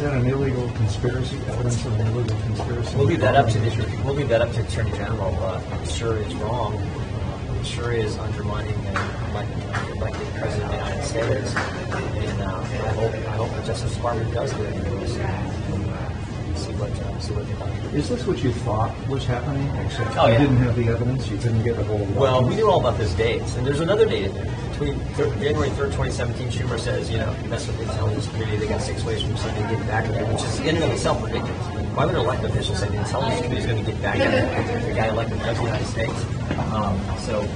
that an illegal conspiracy? Evidence of an illegal conspiracy? We'll leave that up to the Attorney General. I'm sure it's wrong. I'm sure is undermining the elected President of the United States. And I hope the Justice Department does get into this and see what they find. Is this what you thought was happening? Except you didn't have the evidence. You couldn't get a hold of it. Well, we knew all about those dates, and there's another date in there. Between January 3rd, 2017, Schumer says, you mess with the intelligence community, they got 6 ways from Sunday to get back at you, which is in and of itself ridiculous. Why would an elected official say the intelligence community is going to get back at the guy elected president of the United States? So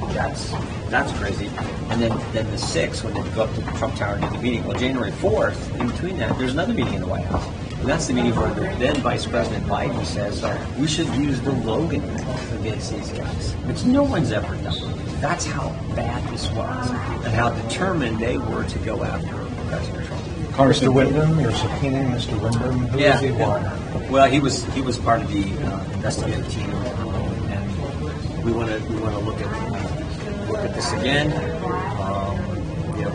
that's crazy. And then the 6th, when they go up to Trump Tower and do the meeting. Well, January 4th, in between that, there's another meeting in the White House. And that's the meeting where then Vice President Biden says we should use the Logan Act against these guys, which no one's ever done. That's how bad this was and how determined they were to go after President Trump. Mr. Wyndham, you're subpoenaing Mr. Wyndham. Who is he? Why? Well, he was part of the investigative team, and we want to look at this again.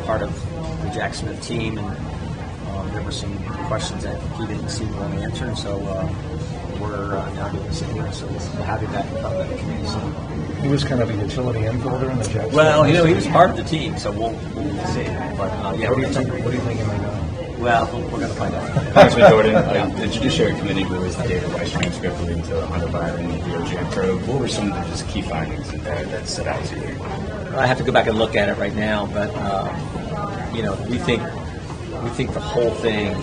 Part of the Jack Smith team, and there were some questions that he didn't seem to want to answer, and so we're now doing this again. So we'll have him back in front of the committee soon. He was kind of a utility infielder in the Jack Smith. Well, he was part of the team, so we'll see. But What do you think he may know? Well, we're going to find out. Congressman Jordan, the Judiciary Committee released the David Weiss transcript relating to the Hunter Biden DOJ probe. What were some of the just key findings that stood out to you? I have to go back and look at it right now, but we think the whole thing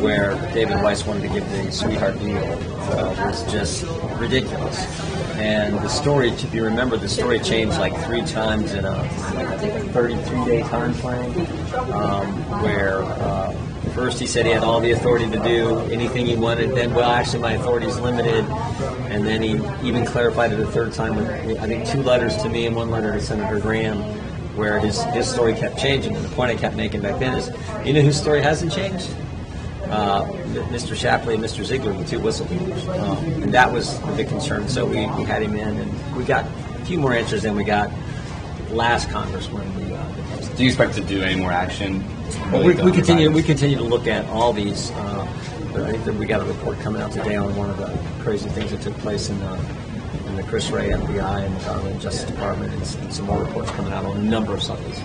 where David Weiss wanted to give the sweetheart deal was just ridiculous. And the story, if you remember, the story changed like 3 times in a 33-day time frame, where first he said he had all the authority to do anything he wanted, then, well, actually my authority is limited, and then he even clarified it a third time with, I think, 2 letters to me and 1 letter to Senator Graham, where his story kept changing. And the point I kept making back then is, whose story hasn't changed? Mr. Shapley and Mr. Ziegler, the 2 whistleblowers. And that was the big concern. So we had him in, and we got a few more answers than we got last Congress when we do you expect to do any more action? We continue to look at all these. But I think that we got a report coming out today on one of the crazy things that took place in the Chris Wray FBI and the Justice Department, and some more reports coming out on a number of subjects.